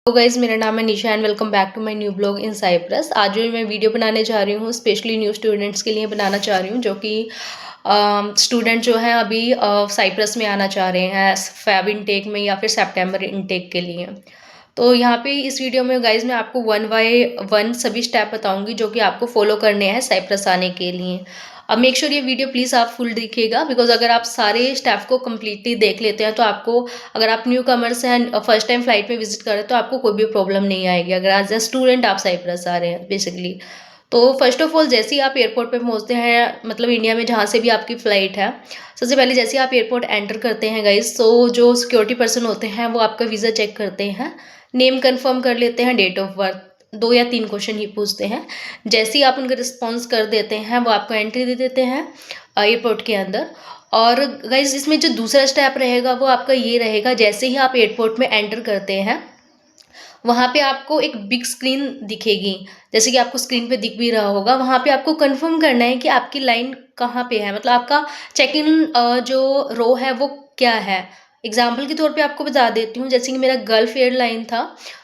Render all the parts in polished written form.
Hello guys, मेरा नाम है Nisha and welcome back to my new blog in Cyprus. आज जो मैं वीडियो बनाने जा रही हूँ स्पेशली न्यू स्टूडेंट्स के लिए बनाना चाह रही हूँ, जो कि स्टूडेंट जो है अभी साइप्रस में आना चाह रहे हैं फैब इनटेक में या फिर सितंबर इनटेक के लिए। तो यहाँ पे इस वीडियो में गाइज मैं आपको 1 बाय 1 सभी स्टेप बताऊंगी जो कि आपको फॉलो करने हैं साइप्रस आने के लिए। अब मेक श्योर ये वीडियो प्लीज़ आप फुल देखिएगा, बिकॉज अगर आप सारे स्टेप को कम्प्लीटली देख लेते हैं तो आपको, अगर आप न्यू कमर्स हैं फर्स्ट टाइम फ्लाइट में विजिट कर रहे हैं तो आपको कोई भी प्रॉब्लम नहीं आएगी अगर एज ए स्टूडेंट आप साइप्रस आ रहे हैं बेसिकली। तो फर्स्ट ऑफ ऑल जैसे ही आप एयरपोर्ट पे पहुंचते हैं, मतलब इंडिया में जहाँ से भी आपकी फ़्लाइट है, सबसे पहले जैसे ही आप एयरपोर्ट एंटर करते हैं गाइज, तो जो सिक्योरिटी पर्सन होते हैं वो आपका वीज़ा चेक करते हैं, नेम कंफर्म कर लेते हैं, डेट ऑफ बर्थ, 2 या 3 क्वेश्चन ही पूछते हैं। जैसे ही आप उनका रिस्पॉन्स कर देते हैं वो आपको एंट्री दे देते हैं एयरपोर्ट के अंदर। और गाइज इसमें जो दूसरा स्टेप रहेगा वो आपका ये रहेगा, जैसे ही आप एयरपोर्ट में एंटर करते हैं वहाँ पे आपको एक बिग स्क्रीन दिखेगी, जैसे कि आपको स्क्रीन पे दिख भी रहा होगा। वहाँ पे आपको कंफर्म करना है कि आपकी लाइन कहाँ पे है, मतलब आपका चेक इन जो रो है वो क्या है। एग्जाम्पल के तौर पे आपको बता देती हूँ, जैसे कि मेरा गल्फ एयरलाइन था,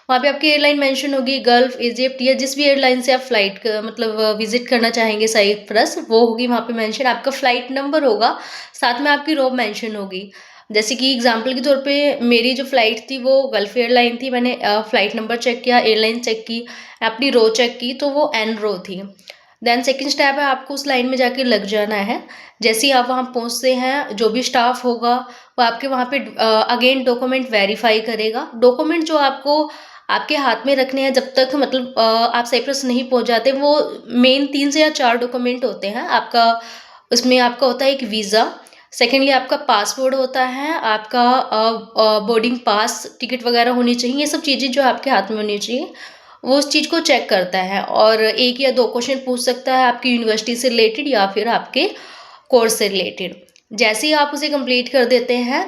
वहाँ पे आपकी एयरलाइन मेंशन होगी गल्फ, इजिप्ट या जिस भी एयरलाइन से आप फ्लाइट मतलब विजिट करना चाहेंगे साइप्रस, वो होगी वहाँ पे मेंशन, आपका फ्लाइट नंबर होगा, साथ में आपकी रो मेंशन होगी। जैसे कि एग्जांपल के तौर पे मेरी जो फ़्लाइट थी वो गल्फ एयरलाइन थी, मैंने फ़्लाइट नंबर चेक किया, एयरलाइन चेक की, अपनी रो चेक की, तो वो एन रो थी। देन सेकंड स्टेप है आपको उस लाइन में जाके लग जाना है। जैसे ही आप वहाँ पहुँचते हैं, जो भी स्टाफ होगा वो आपके वहाँ पे अगेन डॉक्यूमेंट वेरीफाई करेगा। डॉक्यूमेंट जो आपको आपके हाथ में रखने हैं जब तक, मतलब आप साइप्रस नहीं पहुँच जाते, वो मेन 3 से या 4 डॉक्यूमेंट होते हैं आपका। उसमें आपका होता है एक वीज़ा, सेकेंडली आपका पासपोर्ट होता है, आपका बोर्डिंग पास, टिकट वगैरह होनी चाहिए, ये सब चीज़ें जो आपके हाथ में होनी चाहिए, वो उस चीज़ को चेक करता है। और 1 या 2 क्वेश्चन पूछ सकता है आपकी यूनिवर्सिटी से रिलेटेड या फिर आपके कोर्स से रिलेटेड। जैसे ही आप उसे कंप्लीट कर देते हैं,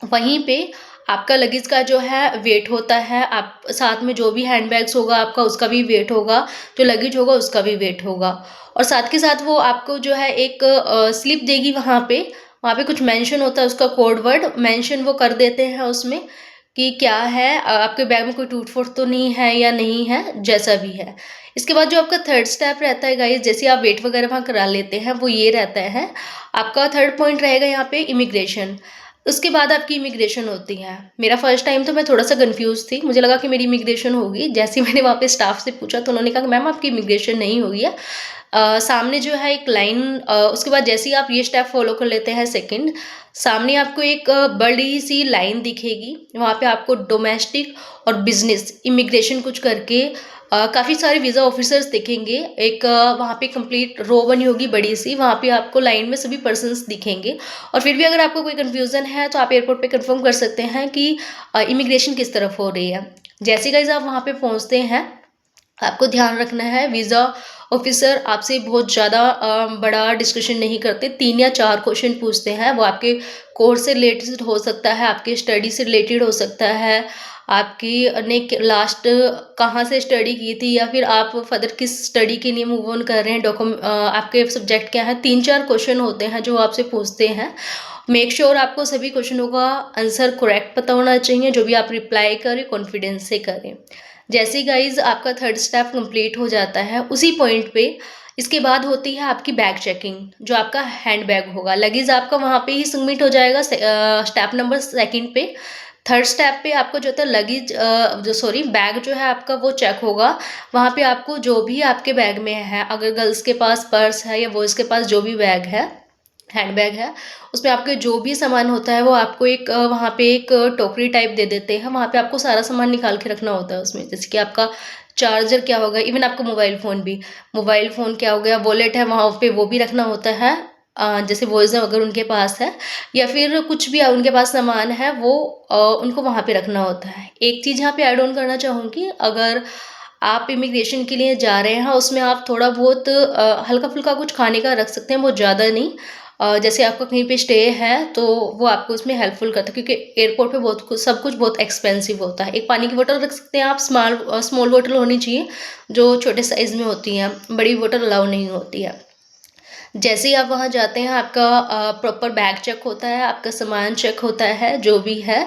वहीं पे आपका लगेज का जो है वेट होता है, आप साथ में जो भी हैंडबैग्स होगा आपका उसका भी वेट होगा, जो लगेज होगा उसका भी वेट होगा। और साथ के साथ वो आपको जो है एक स्लिप देगी, वहाँ पे कुछ मेंशन होता है, उसका कोड वर्ड मेंशन वो कर देते हैं उसमें कि क्या है, आपके बैग में कोई टूट-फूट तो नहीं है या नहीं है, जैसा भी है। इसके बाद जो आपका थर्ड स्टेप रहता है गाइस, जैसे आप वेट वगैरह वहाँ करा लेते हैं, वो ये रहता है, आपका थर्ड पॉइंट रहेगा यहाँ पे इमिग्रेशन। उसके बाद आपकी इमिग्रेशन होती है। मेरा फर्स्ट टाइम तो मैं थोड़ा-सा कन्फ्यूज़ थी, मुझे लगा कि मेरी इमिग्रेशन होगी। जैसे ही मैंने वहाँ पे स्टाफ से पूछा तो उन्होंने कहा कि मैम आपकी इमिग्रेशन नहीं हुई है। सामने जो है एक लाइन, उसके बाद जैसे ही आप ये स्टेप फॉलो कर लेते हैं सेकंड, सामने आपको एक बड़ी सी लाइन दिखेगी, वहाँ पे आपको डोमेस्टिक और बिजनेस इमिग्रेशन कुछ करके काफ़ी सारे वीज़ा ऑफिसर्स दिखेंगे। एक वहाँ पे कंप्लीट रो बनी होगी बड़ी सी, वहाँ पे आपको लाइन में सभी पर्सन्स दिखेंगे। और फिर भी अगर आपको कोई कन्फ्यूज़न है तो आप एयरपोर्ट पे कंफर्म कर सकते हैं कि इमिग्रेशन किस तरफ हो रही है। जैसे गाइस आप वहाँ पे पहुँचते हैं, आपको ध्यान रखना है वीज़ा ऑफिसर आपसे बहुत ज़्यादा बड़ा डिस्कशन नहीं करते, 3 या 4 क्वेश्चन पूछते हैं। वो आपके कोर्स से रिलेटेड हो सकता है, आपके स्टडी से रिलेटेड हो सकता है, आपकी ने लास्ट कहाँ से स्टडी की थी, या फिर आप फर्दर किस स्टडी के लिए मूव ऑन कर रहे हैं, आपके सब्जेक्ट क्या है। 3-4 क्वेश्चन होते हैं जो आपसे पूछते हैं। मेक श्योर आपको सभी क्वेश्चनों का आंसर करेक्ट पता होना चाहिए, जो भी आप रिप्लाई करें कॉन्फिडेंस से करें। जैसे ही गाइज आपका थर्ड स्टेप कंप्लीट हो जाता है, उसी पॉइंट पे इसके बाद होती है आपकी बैग चेकिंग, जो आपका हैंड बैग होगा, लगेज आपका वहाँ पे ही सबमिट हो जाएगा स्टेप नंबर सेकंड पे। थर्ड स्टेप पे आपको जो था लगेज बैग जो है आपका वो चेक होगा। वहाँ पे आपको जो भी आपके बैग में है, अगर गर्ल्स के पास पर्स है या बॉयज़ के पास जो भी बैग है, हैंडबैग है, उसमें आपके जो भी सामान होता है वो आपको एक वहाँ पे एक टोकरी टाइप दे देते हैं, वहाँ पे आपको सारा सामान निकाल के रखना होता है उसमें। जैसे कि आपका चार्जर क्या होगा, इवन आपका मोबाइल फ़ोन क्या हो गया, वॉलेट है वहाँ पे वो भी रखना होता है। जैसे बॉयज़ हैं अगर उनके पास है, या फिर कुछ भी उनके पास सामान है वो उनको वहाँ पे रखना होता है। एक चीज़ यहाँ पे ऐड ऑन करना चाहूँगी, अगर आप इमिग्रेशन के लिए जा रहे हैं उसमें आप थोड़ा बहुत हल्का-फुल्का कुछ खाने का रख सकते हैं, बहुत ज़्यादा नहीं। जैसे आपका कहीं पे स्टे है तो वो आपको उसमें हेल्पफुल करता है, क्योंकि एयरपोर्ट पे बहुत कुछ सब कुछ बहुत एक्सपेंसिव होता है। एक पानी की बोतल रख सकते हैं आप, स्मॉल बोतल होनी चाहिए जो छोटे साइज़ में होती हैं, बड़ी बोतल अलाउ नहीं होती है। जैसे ही आप वहाँ जाते हैं आपका प्रॉपर बैग चेक होता है, आपका सामान चेक होता है जो भी है,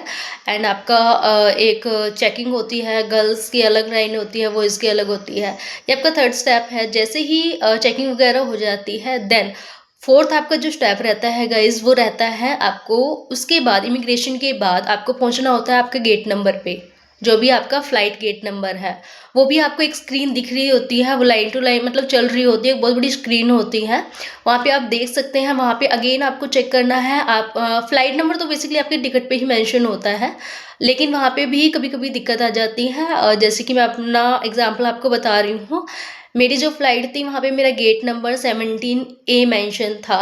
एंड आपका एक चेकिंग होती है, गर्ल्स की अलग लाइन होती है, बॉयज़ की अलग होती है। ये आपका थर्ड स्टेप है। जैसे ही चेकिंग वगैरह हो जाती है, देन फोर्थ आपका जो स्टेप रहता है गाइज़, वो रहता है आपको उसके बाद, इमिग्रेशन के बाद आपको पहुँचना होता है आपके गेट नंबर पे, जो भी आपका फ्लाइट गेट नंबर है। वो भी आपको एक स्क्रीन दिख रही होती है, वो लाइन टू लाइन मतलब चल रही होती है, एक बहुत बड़ी स्क्रीन होती है। वहाँ पे आप देख सकते हैं, वहाँ पे अगेन आपको चेक करना है। आप फ्लाइट नंबर तो बेसिकली आपके टिकट पे ही मेंशन होता है, लेकिन वहाँ पे भी कभी-कभी दिक्कत आ जाती है। जैसे कि मैं अपना एग्ज़ाम्पल आपको बता रही हूँ। मेरी जो फ्लाइट थी वहाँ पे मेरा गेट नंबर 17 ए मेंशन था।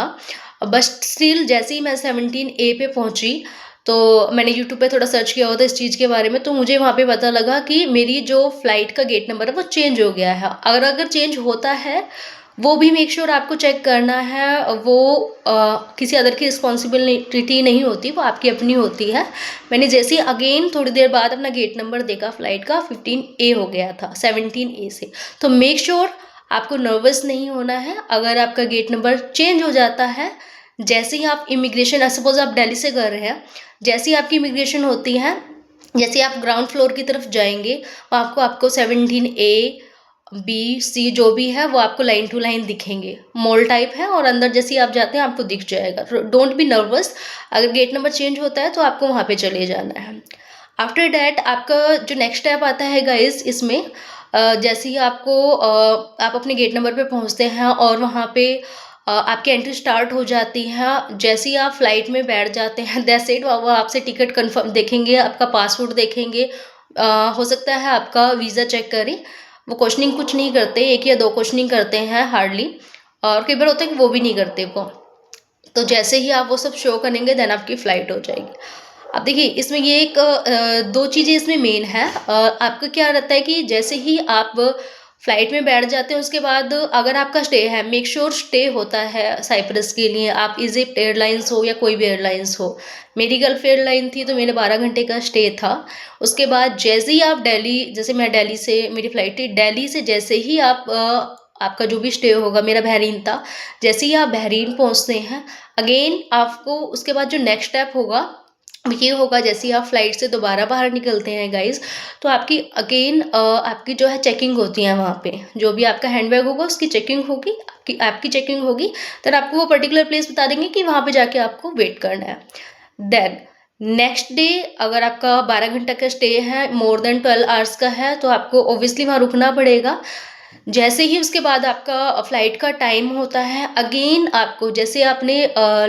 बट स्टिल जैसे ही मैं 17 ए पे पहुँची, तो मैंने यूट्यूब पे थोड़ा सर्च किया हुआ था इस चीज़ के बारे में, तो मुझे वहाँ पे पता लगा कि मेरी जो फ्लाइट का गेट नंबर है वो चेंज हो गया है। अगर चेंज होता है, वो भी मेक श्योर आपको चेक करना है। वो किसी अदर की रिस्पॉन्सिबिलिटी नहीं होती, वो आपकी अपनी होती है। मैंने जैसे ही अगेन थोड़ी देर बाद अपना गेट नंबर देखा, फ्लाइट का 15 ए हो गया था 17 ए से। तो मेक श्योर आपको नर्वस नहीं होना है अगर आपका गेट नंबर चेंज हो जाता है। जैसे ही आप इमिग्रेशन, सपोज आप दिल्ली से कर रहे हैं, जैसे ही आपकी इमिग्रेशन होती है, जैसे आप ग्राउंड फ्लोर की तरफ जाएंगे, वहाँ आपको 17 ए बी सी जो भी है वो आपको लाइन टू लाइन दिखेंगे, मॉल टाइप है, और अंदर जैसे ही आप जाते हैं आपको दिख जाएगा। डोंट बी नर्वस, अगर गेट नंबर चेंज होता है तो आपको वहाँ पे चले जाना है। आफ्टर डैट आपका जो नेक्स्ट स्टेप आता है गाइज इसमें, जैसे ही आप अपने गेट नंबर पे पहुँचते हैं और वहाँ पे आपकी एंट्री स्टार्ट हो जाती है। जैसे ही आप फ्लाइट में बैठ जाते हैं, दैट्स इट। वो आपसे टिकट कंफर्म देखेंगे, आपका पासपोर्ट देखेंगे, हो सकता है आपका वीज़ा चेक करें। वो क्वेश्चनिंग कुछ नहीं करते, 1 या 2 क्वेश्चनिंग करते हैं हार्डली, और कई बार होता है कि वो भी नहीं करते वो। तो जैसे ही आप वो सब शो करेंगे, देन आपकी फ़्लाइट हो जाएगी। अब देखिए इसमें ये एक 2 चीज़ें इसमें मेन है। आपका क्या रहता है कि जैसे ही आप फ्लाइट में बैठ जाते हैं, उसके बाद अगर आपका स्टे है, मेक श्योर स्टे होता है साइप्रस के लिए। आप इजिप्ट एयरलाइंस हो या कोई भी एयरलाइंस हो, मेरी गल्फ एयरलाइन थी तो मेरे 12 घंटे का स्टे था। उसके बाद जैसे ही आप दिल्ली, जैसे मैं दिल्ली से, मेरी फ़्लाइट थी दिल्ली से, जैसे ही आपका जो भी स्टे होगा, मेरा बहरीन था, जैसे ही आप बहरीन पहुँचते हैं, अगेन आपको उसके बाद जो नेक्स्ट स्टेप होगा ये होगा, जैसे ही आप फ्लाइट से दोबारा बाहर निकलते हैं गाइज, तो आपकी अगेन आपकी जो है चेकिंग होती है वहाँ पे। जो भी आपका हैंडबैग होगा उसकी चेकिंग होगी, आपकी चेकिंग होगी। देन आपको वो पर्टिकुलर प्लेस बता देंगे कि वहाँ पे जाके आपको वेट करना है। देन नेक्स्ट डे, अगर आपका 12 घंटा का स्टे है, मोर देन 12 आवर्स का है, तो आपको ऑब्वियसली वहाँ रुकना पड़ेगा। जैसे ही उसके बाद आपका फ्लाइट का टाइम होता है, अगेन आपको, जैसे आपने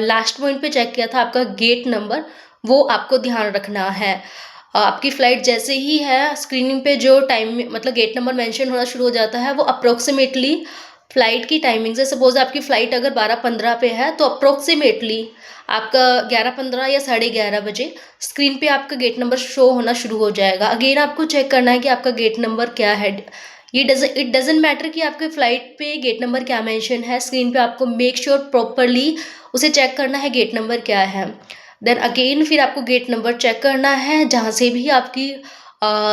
लास्ट पॉइंट पे चेक किया था आपका गेट नंबर, वो आपको ध्यान रखना है। आपकी फ़्लाइट जैसे ही है, स्क्रीनिंग पे जो टाइम मतलब गेट नंबर मेंशन होना शुरू हो जाता है, वो अप्रोक्सीमेटली फ़्लाइट की टाइमिंग से, सपोज़ आपकी फ़्लाइट अगर 12:15 पे है, तो अप्रोक्सीमेटली आपका 11:15 या 11:30 बजे स्क्रीन पे आपका गेट नंबर शो होना शुरू हो जाएगा। अगेन आपको चेक करना है कि आपका गेट नंबर क्या है। इट डज़न्ट मैटर कि आपके फ़्लाइट पे गेट नंबर क्या मेंशन है, स्क्रीन पे आपको मेक श्योर प्रॉपर्ली उसे चेक करना है गेट नंबर क्या है। देन अगेन फिर आपको गेट नंबर चेक करना है, जहाँ से भी आपकी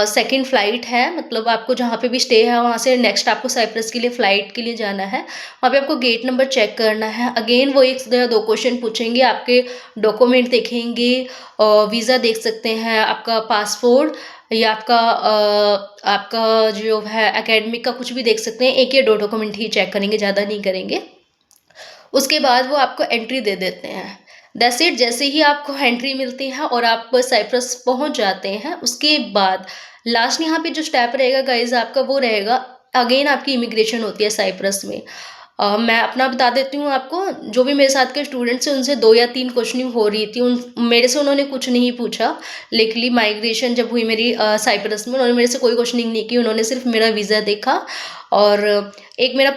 सेकंड फ्लाइट है, मतलब आपको जहाँ पे भी स्टे है वहाँ से नेक्स्ट आपको साइप्रस के लिए फ़्लाइट के लिए जाना है, वहाँ पे आपको गेट नंबर चेक करना है। अगेन वो 1 या 2 क्वेश्चन पूछेंगे, आपके डॉक्यूमेंट देखेंगे, वीज़ा देख सकते हैं, आपका पासपोर्ट, या आपका जो है एकेडमिक का कुछ भी देख सकते हैं। 1 या 2 डॉक्यूमेंट ही चेक करेंगे, ज़्यादा नहीं करेंगे। उसके बाद वो आपको एंट्री दे देते हैं। That's it. जैसे ही आपको एंट्री मिलती है और आप साइप्रस पहुंच जाते हैं, उसके बाद लास्ट यहाँ पे जो स्टेप रहेगा गाइज आपका, वो रहेगा अगेन आपकी इमिग्रेशन होती है साइप्रस में। मैं अपना बता देती हूँ आपको, जो भी मेरे साथ के स्टूडेंट्स हैं उनसे 2 या 3 क्वेश्चनिंग हो रही थी, उन मेरे से उन्होंने कुछ नहीं पूछा। लेकिन माइग्रेशन जब हुई मेरी साइप्रस में, उन्होंने मेरे से कोई क्वेश्चनिंग नहीं की, उन्होंने सिर्फ मेरा वीज़ा देखा और एक मेरा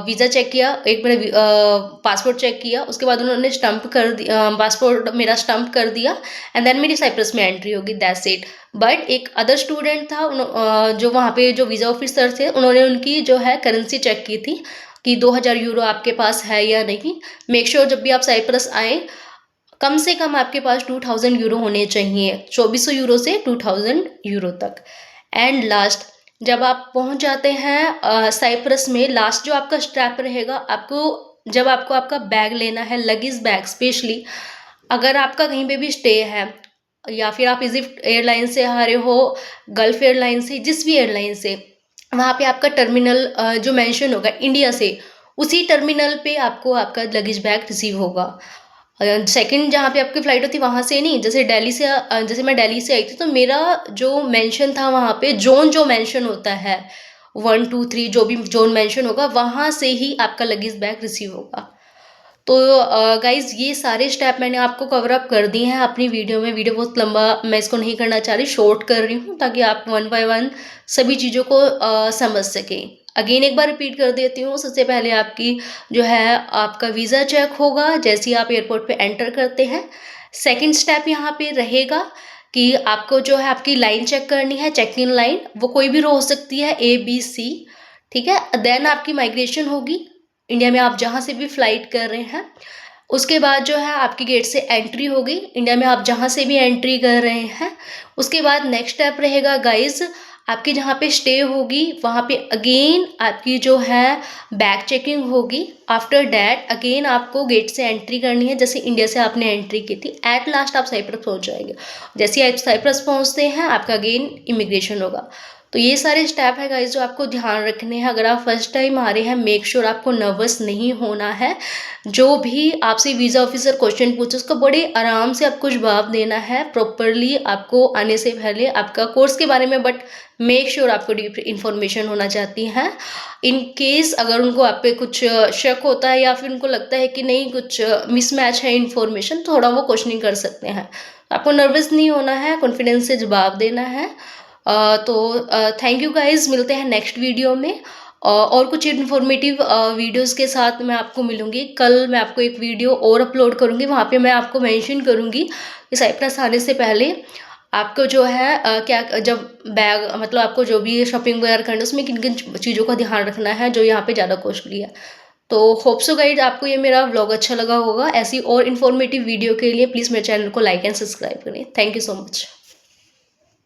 वीज़ा चेक किया, एक मेरा पासपोर्ट चेक किया। उसके बाद उन्होंने स्टम्प कर दिया, पासपोर्ट मेरा स्टम्प कर दिया, एंड देन मेरी साइप्रस में एंट्री होगी, दैट्स इट। बट एक अदर स्टूडेंट था, जो वहाँ पे जो वीज़ा ऑफिसर थे, उन्होंने उनकी जो है करेंसी चेक की थी कि 2000 यूरो आपके पास है या नहीं। मेक श्योर जब भी आप साइप्रस आएँ, कम से कम आपके पास 2000 यूरो होने चाहिए, 2400 यूरो से 2000 यूरो तक। एंड लास्ट, जब आप पहुंच जाते हैं साइप्रस में, लास्ट जो आपका स्टेप रहेगा, आपको जब आपको आपका बैग लेना है, लगेज बैग स्पेशली, अगर आपका कहीं पे भी स्टे है या फिर आप इजिप्ट एयरलाइन से आ रहे हो, गल्फ एयरलाइन से, जिस भी एयरलाइन से, वहाँ पे आपका टर्मिनल जो मेंशन होगा इंडिया से, उसी टर्मिनल पे आपको आपका लगेज बैग रिसीव होगा। सेकंड जहाँ पे आपकी फ़्लाइट होती है वहाँ से नहीं, जैसे दिल्ली से जैसे मैं दिल्ली से आई थी, तो मेरा जो मेंशन था वहाँ पे, ज़ोन जो मेंशन होता है 1 2 3 जो भी ज़ोन मेंशन होगा, वहाँ से ही आपका लगेज बैग रिसीव होगा। तो गाइज़ ये सारे स्टेप मैंने आपको कवर अप कर दिए हैं अपनी वीडियो में। वीडियो बहुत लंबा मैं इसको नहीं करना चाह रही, शॉर्ट कर रही हूँ ताकि आप वन बाय वन सभी चीज़ों को समझ सकें। अगेन एक बार रिपीट कर देती हूँ, सबसे पहले आपकी जो है आपका वीज़ा चेक होगा जैसे ही आप एयरपोर्ट पे एंटर करते हैं। सेकंड स्टेप यहाँ पे रहेगा कि आपको जो है आपकी लाइन चेक करनी है, चेक इन लाइन, वो कोई भी रो हो सकती है, ABC, ठीक है। देन आपकी माइग्रेशन होगी, इंडिया में आप जहाँ से भी फ्लाइट कर रहे हैं। उसके बाद जो है आपकी गेट से एंट्री होगी, इंडिया में आप जहाँ से भी एंट्री कर रहे हैं। उसके बाद नेक्स्ट स्टेप रहेगा गाइज़, आपकी जहाँ पे स्टे होगी वहाँ पे अगेन आपकी जो है बैग चेकिंग होगी। आफ्टर डैट अगेन आपको गेट से एंट्री करनी है, जैसे इंडिया से आपने एंट्री की थी। एट लास्ट आप साइप्रस पहुँच जाएंगे। जैसे ही आप साइप्रस पहुँचते हैं आपका अगेन इमिग्रेशन होगा। तो ये सारे स्टेप है गाइज जो आपको ध्यान रखने हैं। अगर आप फर्स्ट टाइम आ रहे हैं, मेक श्योर आपको नर्वस नहीं होना है। जो भी आपसे वीज़ा ऑफिसर क्वेश्चन पूछे उसको बड़े आराम से आपको जवाब देना है प्रॉपरली, आपको आने से पहले आपका कोर्स के बारे में, बट मेक श्योर आपको डीप इन्फॉर्मेशन होना चाहती हैं। इन केस अगर उनको आप पे कुछ शक होता है या फिर उनको लगता है कि नहीं कुछ मिसमैच है इन्फॉर्मेशन, थोड़ा वो क्वेश्चनिंग कर सकते हैं। आपको नर्वस नहीं होना है, कॉन्फिडेंस से जवाब देना है। तो थैंक यू गाइज, मिलते हैं नेक्स्ट वीडियो में। और कुछ इन्फॉर्मेटिव वीडियोस के साथ मैं आपको मिलूंगी। कल मैं आपको एक वीडियो और अपलोड करूंगी, वहाँ पे मैं आपको मेंशन करूंगी कि साइप्रस आने से पहले आपको जो है क्या जब बैग मतलब आपको जो भी शॉपिंग वगैरह करना है उसमें किन किन चीज़ों का ध्यान रखना है जो यहाँ पे ज़्यादा कॉस्टली है। तो होप सो गाइड आपको ये मेरा व्लॉग अच्छा लगा होगा। ऐसी और इन्फॉर्मेटिव वीडियो के लिए प्लीज़ मेरे चैनल को लाइक एंड सब्सक्राइब करें। Thank you so much.